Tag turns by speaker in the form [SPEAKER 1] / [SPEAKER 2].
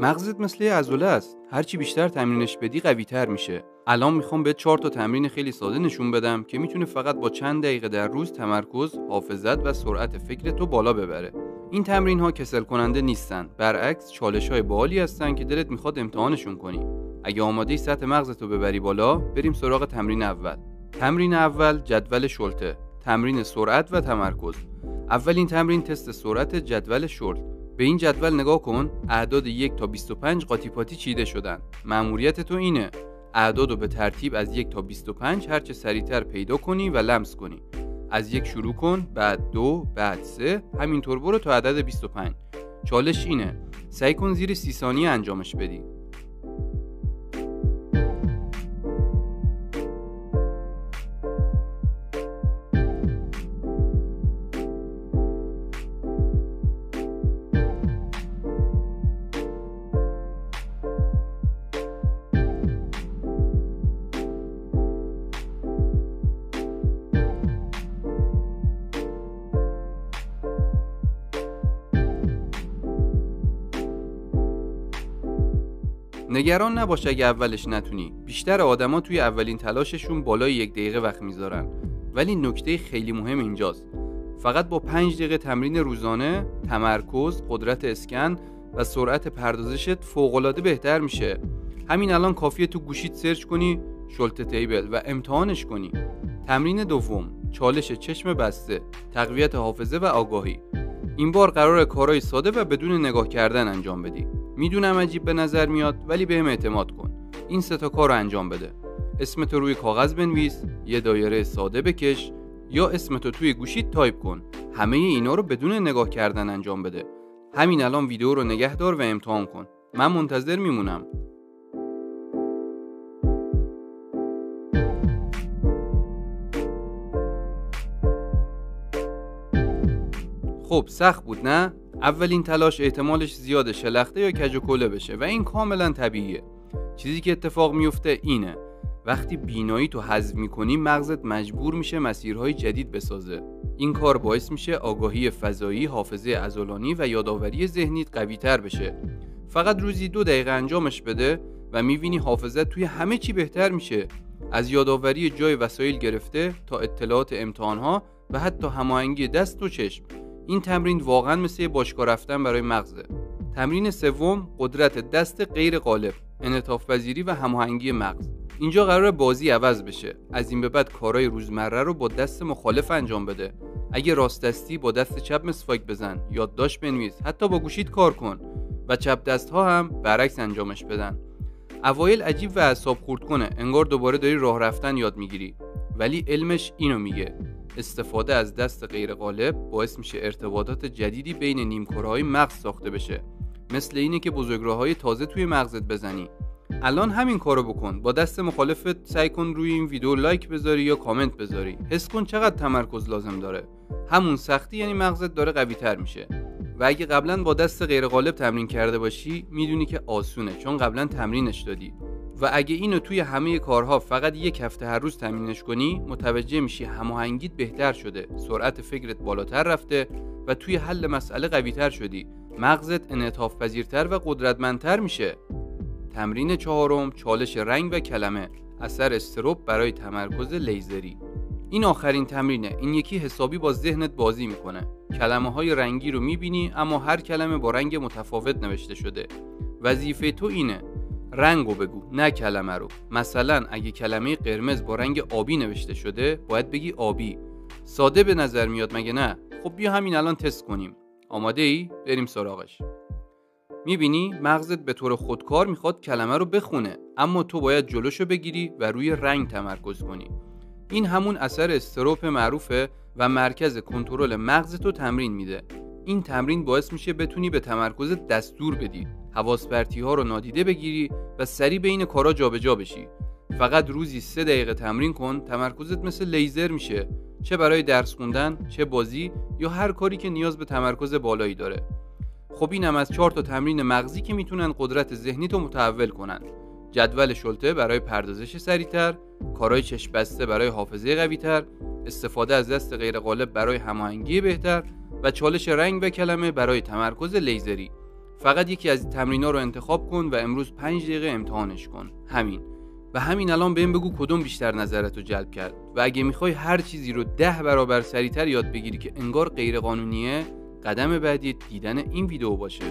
[SPEAKER 1] مغزت مثل یه عضله است. هرچی بیشتر تمرینش بدی قوی‌تر میشه. الان میخوام بهت 4 تا تمرین خیلی ساده نشون بدم که میتونه فقط با چند دقیقه در روز تمرکز، حافظت و سرعت فکرتو بالا ببره. این تمرین ها کسل کننده نیستن. برعکس چالش‌های باحالی هستن که دلت میخواد امتحانشون کنی. اگه آماده‌ای سطح مغزتو ببری بالا، بریم سراغ تمرین اول. تمرین اول جدول شلته. تمرین سرعت و تمرکز. اولین تمرین تست سرعت جدول شلت. به این جدول نگاه کن. اعداد 1 تا 25 قاطی پاتی چیده شدن. مأموریت تو اینه اعدادو به ترتیب از 1 تا 25 هرچه سریعتر پیدا کنی و لمس کنی. از 1 شروع کن، بعد 2، بعد 3، همینطور برو تا عدد 25. چالش اینه سعی کن زیر 30 ثانیه انجامش بدی. نگران نباش اگه اولش نتونی. بیشتر آدما توی اولین تلاششون بالای 1 دقیقه وقت میذارن. ولی نکته خیلی مهم اینجاست. فقط با 5 دقیقه تمرین روزانه، تمرکز، قدرت اسکن و سرعت پردازشت فوق‌العاده بهتر میشه. همین الان کافیه تو گوشیت سرچ کنی شلت تیبل و امتحانش کنی. تمرین دوم، چالش چشم بسته، تقویت حافظه و آگاهی. این بار قراره کارهای ساده و بدون نگاه کردن انجام بدی. میدونم عجیب به نظر میاد ولی بهم اعتماد کن. این 3 تا کار رو انجام بده. اسمتو روی کاغذ بنویس، یه دایره ساده بکش یا اسمتو توی گوشیت تایپ کن. همه اینا رو بدون نگاه کردن انجام بده. همین الان ویدیو رو نگه دار و امتحان کن. من منتظر میمونم. خب سخت بود نه؟ اولین تلاش احتمالش زیاده شلخته یا کج و کوله بشه و این کاملا طبیعیه. چیزی که اتفاق میفته اینه وقتی بینایی تو حذف میکنی مغزت مجبور میشه مسیرهای جدید بسازه. این کار باعث میشه آگاهی فضایی، حافظه عضلانی و یادآوری ذهنیت قوی‌تر بشه. فقط روزی 2 دقیقه انجامش بده و میبینی حافظت توی همه چی بهتر میشه. از یادآوری جای وسایل گرفته تا اطلاعات امتحانها و حتی هماهنگی دست و چشم. این تمرین واقعا مثل باشگاه رفتن برای مغزه. تمرین سوم، قدرت دست غیر غالب، انعطاف پذیری و هماهنگی مغز. اینجا قراره بازی عوض بشه. از این به بعد کارهای روزمره رو با دست مخالف انجام بده. اگه راست دستی با دست چپ مسواک بزن، یادداشت بنویس، حتی با گوشیت کار کن و چپ دست ها هم برعکس انجامش بدن. اوایل عجیب و اعصاب خورد کنه، انگار دوباره داری راه رفتن یاد میگیری. ولی علمش اینو میگه استفاده از دست غیر غالب باعث میشه ارتباطات جدیدی بین نیمکره‌های مغز ساخته بشه. مثل اینه که بزرگراه‌های تازه توی مغزت بزنی. الان همین کارو بکن. با دست مخالفت سعی کن روی این ویدیو لایک بذاری یا کامنت بذاری. حس کن چقدر تمرکز لازم داره. همون سختی یعنی مغزت داره قوی‌تر میشه. و اگه قبلا با دست غیر غالب تمرین کرده باشی میدونی که آسونه چون قبلا تمرینش دادی. و اگه اینو توی همه کارها فقط 1 هفته هر روز تمرینش کنی متوجه میشی هماهنگیت بهتر شده، سرعت فکرت بالاتر رفته و توی حل مسئله قوی‌تر شدی. مغزت انعطاف پذیرتر و قدرتمندتر میشه. تمرین چهارم، چالش رنگ و کلمه، اثر استروب برای تمرکز لیزری. این آخرین تمرینه. این یکی حسابی با ذهنت بازی میکنه. کلمه‌های رنگی رو میبینی اما هر کلمه با رنگ متفاوت نوشته شده. وظیفه تو اینه رنگو بگو نه کلمه رو. مثلا اگه کلمه قرمز با رنگ آبی نوشته شده باید بگی آبی. ساده به نظر میاد مگه نه؟ خب بیا همین الان تست کنیم. آماده ای؟ بریم سراغش. میبینی مغزت به طور خودکار میخواد کلمه رو بخونه اما تو باید جلوشو بگیری و روی رنگ تمرکز کنی. این همون اثر استروپ معروفه و مرکز کنترل مغزتو تمرین میده. این تمرین باعث میشه بتونی به تمرکز دستور بدی، حواس پرتی ها رو نادیده بگیری و سریع بین کارا جابجا بشی. فقط روزی 3 دقیقه تمرین کن، تمرکزت مثل لیزر میشه، چه برای درس خوندن، چه بازی یا هر کاری که نیاز به تمرکز بالایی داره. خب اینم از 4 تا تمرین مغزی که میتونن قدرت ذهنی تو متحول کنن. جدول شلته برای پردازش سریعتر، کارهای چشم بسته برای حافظه قوی‌تر، استفاده از دست غیر غالب برای هماهنگی بهتر و چالش رنگ و کلمه برای تمرکز لیزری. فقط یکی از تمرینا رو انتخاب کن و امروز 5 دقیقه امتحانش کن. همین. و همین الان بهم بگو کدوم بیشتر نظرتو جلب کرد. و اگه میخوای هر چیزی رو 10 برابر سریعتر یاد بگیری که انگار غیر قانونیه، قدم بعدی دیدن این ویدیو باشه.